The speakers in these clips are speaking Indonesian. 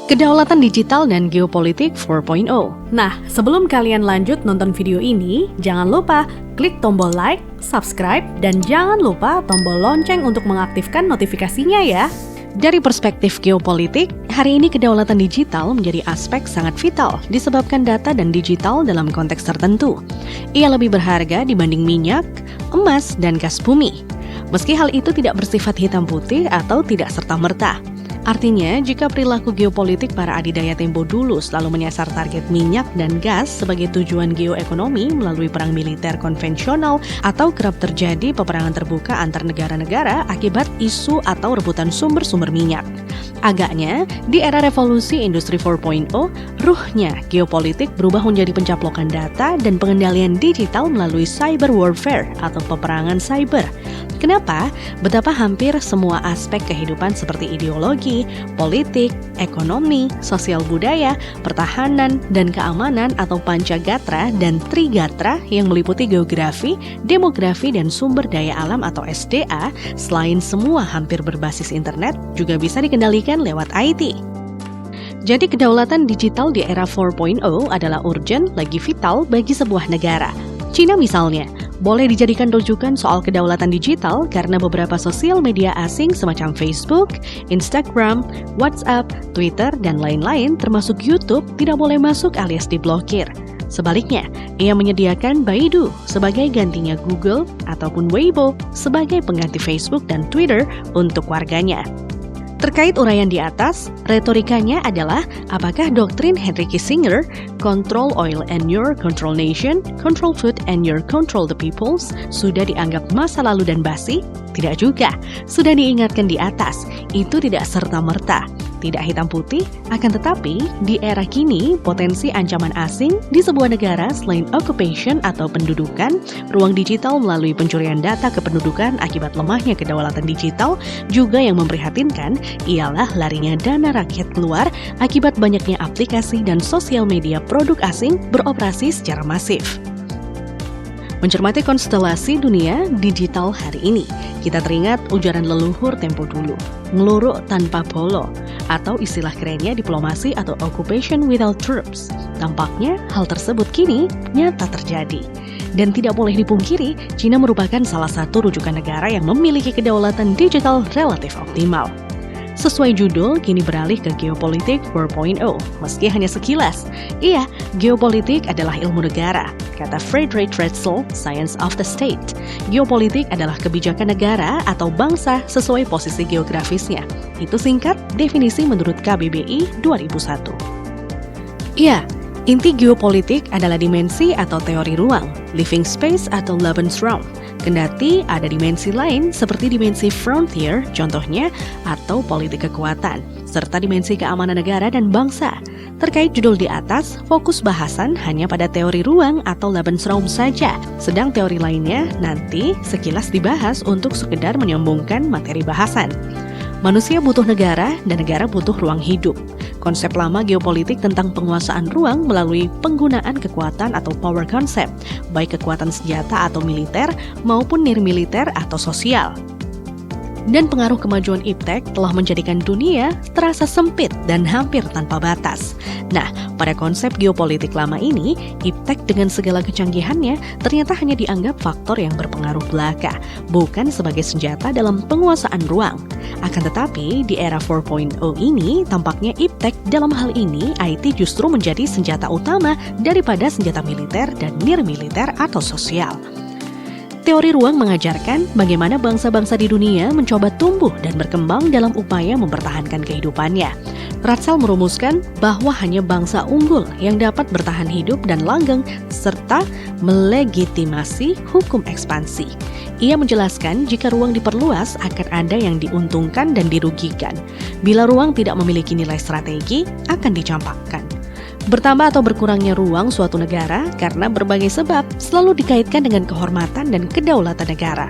Kedaulatan digital dan geopolitik 4.0. Nah, sebelum kalian lanjut nonton video ini, jangan lupa klik tombol like, subscribe, dan jangan lupa tombol lonceng untuk mengaktifkan notifikasinya ya. Dari perspektif geopolitik, hari ini kedaulatan digital menjadi aspek sangat vital disebabkan data dan digital dalam konteks tertentu. Ia lebih berharga dibanding minyak, emas, dan gas bumi. Meski hal itu tidak bersifat hitam putih atau tidak serta-merta. Artinya, jika perilaku geopolitik para adidaya tempo dulu selalu menyasar target minyak dan gas sebagai tujuan geoekonomi melalui perang militer konvensional atau kerap terjadi peperangan terbuka antar negara-negara akibat isu atau rebutan sumber-sumber minyak. Agaknya, di era revolusi industri 4.0, ruhnya geopolitik berubah menjadi pencaplokan data dan pengendalian digital melalui cyber warfare atau peperangan cyber. Kenapa? Betapa hampir semua aspek kehidupan seperti ideologi, politik, ekonomi, sosial budaya, pertahanan, dan keamanan atau pancagatra dan trigatra yang meliputi geografi, demografi, dan sumber daya alam atau SDA, selain semua hampir berbasis internet, juga bisa dikendalikan lewat IT. Jadi kedaulatan digital di era 4.0 adalah urgent lagi vital bagi sebuah negara. Cina misalnya, boleh dijadikan rujukan soal kedaulatan digital karena beberapa sosial media asing semacam Facebook, Instagram, WhatsApp, Twitter, dan lain-lain termasuk YouTube tidak boleh masuk alias diblokir. Sebaliknya, ia menyediakan Baidu sebagai gantinya Google ataupun Weibo sebagai pengganti Facebook dan Twitter untuk warganya. Terkait uraian di atas, retorikanya adalah apakah doktrin Henry Kissinger, control oil and your control nation, control food and your control the peoples, sudah dianggap masa lalu dan basi? Tidak juga, sudah diingatkan di atas, itu tidak serta-merta. Tidak hitam putih, akan tetapi di era kini potensi ancaman asing di sebuah negara selain occupation atau pendudukan, ruang digital melalui pencurian data kependudukan akibat lemahnya kedaulatan digital juga yang memprihatinkan ialah larinya dana rakyat keluar akibat banyaknya aplikasi dan sosial media produk asing beroperasi secara masif. Mencermati konstelasi dunia digital hari ini, kita teringat ujaran leluhur tempo dulu, ngeluruk tanpa polo, atau istilah kerennya diplomasi atau occupation without troops. Tampaknya hal tersebut kini nyata terjadi. Dan tidak boleh dipungkiri, Cina merupakan salah satu rujukan negara yang memiliki kedaulatan digital relatif optimal. Sesuai judul, kini beralih ke geopolitik 4.0, meski hanya sekilas. Iya, geopolitik adalah ilmu negara, kata Friedrich Ratzel, Science of the State. Geopolitik adalah kebijakan negara atau bangsa sesuai posisi geografisnya. Itu singkat definisi menurut KBBI 2001. Iya, inti geopolitik adalah dimensi atau teori ruang, living space atau Lebensraum. Kendati ada dimensi lain seperti dimensi frontier, contohnya, atau politik kekuatan, serta dimensi keamanan negara dan bangsa. Terkait judul di atas, fokus bahasan hanya pada teori ruang atau Lebensraum saja, sedang teori lainnya nanti sekilas dibahas untuk sekedar menyambungkan materi bahasan. Manusia butuh negara dan negara butuh ruang hidup. Konsep lama geopolitik tentang penguasaan ruang melalui penggunaan kekuatan atau power concept, baik kekuatan senjata atau militer maupun nirmiliter atau sosial. Dan pengaruh kemajuan iptek telah menjadikan dunia terasa sempit dan hampir tanpa batas. Nah, pada konsep geopolitik lama ini, iptek dengan segala kecanggihannya ternyata hanya dianggap faktor yang berpengaruh belaka, bukan sebagai senjata dalam penguasaan ruang. Akan tetapi, di era 4.0 ini, tampaknya iptek dalam hal ini IT justru menjadi senjata utama daripada senjata militer dan nirmiliter atau sosial. Teori ruang mengajarkan bagaimana bangsa-bangsa di dunia mencoba tumbuh dan berkembang dalam upaya mempertahankan kehidupannya. Ratzel merumuskan bahwa hanya bangsa unggul yang dapat bertahan hidup dan langgeng serta melegitimasi hukum ekspansi. Ia menjelaskan jika ruang diperluas akan ada yang diuntungkan dan dirugikan. Bila ruang tidak memiliki nilai strategi, akan dicampakkan. Bertambah atau berkurangnya ruang suatu negara karena berbagai sebab selalu dikaitkan dengan kehormatan dan kedaulatan negara.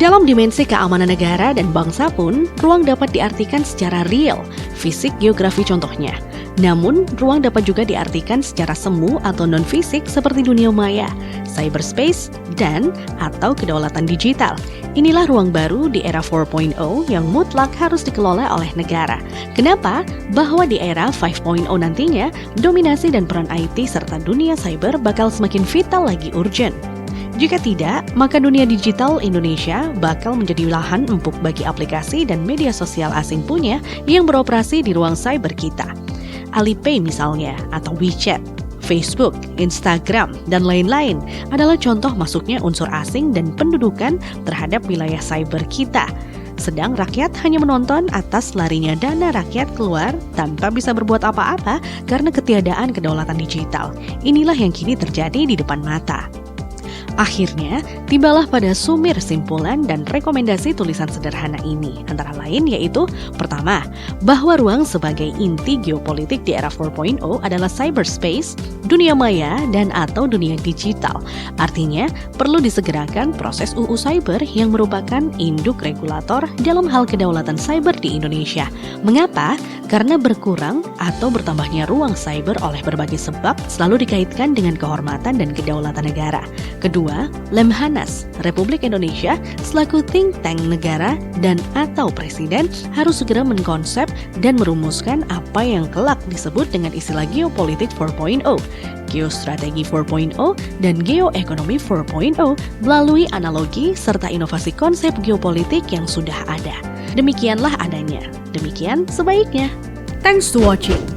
Dalam dimensi keamanan negara dan bangsa pun, ruang dapat diartikan secara real, fisik geografi contohnya. Namun, ruang dapat juga diartikan secara semu atau non-fisik seperti dunia maya, cyberspace, dan atau kedaulatan digital. Inilah ruang baru di era 4.0 yang mutlak harus dikelola oleh negara. Kenapa? Bahwa di era 5.0 nantinya, dominasi dan peran IT serta dunia cyber bakal semakin vital lagi urgent. Jika tidak, maka dunia digital Indonesia bakal menjadi lahan empuk bagi aplikasi dan media sosial asing punya yang beroperasi di ruang cyber kita. Alipay misalnya, atau WeChat, Facebook, Instagram, dan lain-lain adalah contoh masuknya unsur asing dan pendudukan terhadap wilayah cyber kita. Sedang rakyat hanya menonton atas larinya dana rakyat keluar tanpa bisa berbuat apa-apa karena ketiadaan kedaulatan digital. Inilah yang kini terjadi di depan mata. Akhirnya, tibalah pada sumir simpulan dan rekomendasi tulisan sederhana ini, antara lain yaitu, pertama, bahwa ruang sebagai inti geopolitik di era 4.0 adalah cyberspace, dunia maya, dan atau dunia digital. Artinya, perlu disegerakan proses UU Cyber yang merupakan induk regulator dalam hal kedaulatan cyber di Indonesia. Mengapa? Karena berkurang atau bertambahnya ruang cyber oleh berbagai sebab selalu dikaitkan dengan kehormatan dan kedaulatan negara. Kedua, Lemhanas, Republik Indonesia selaku think tank negara dan atau presiden harus segera mengkonsep dan merumuskan apa yang kelak disebut dengan istilah geopolitik 4.0, geostrategi 4.0, dan geoekonomi 4.0 melalui analogi serta inovasi konsep geopolitik yang sudah ada. Demikianlah adanya. Demikian sebaiknya. Thanks to watching.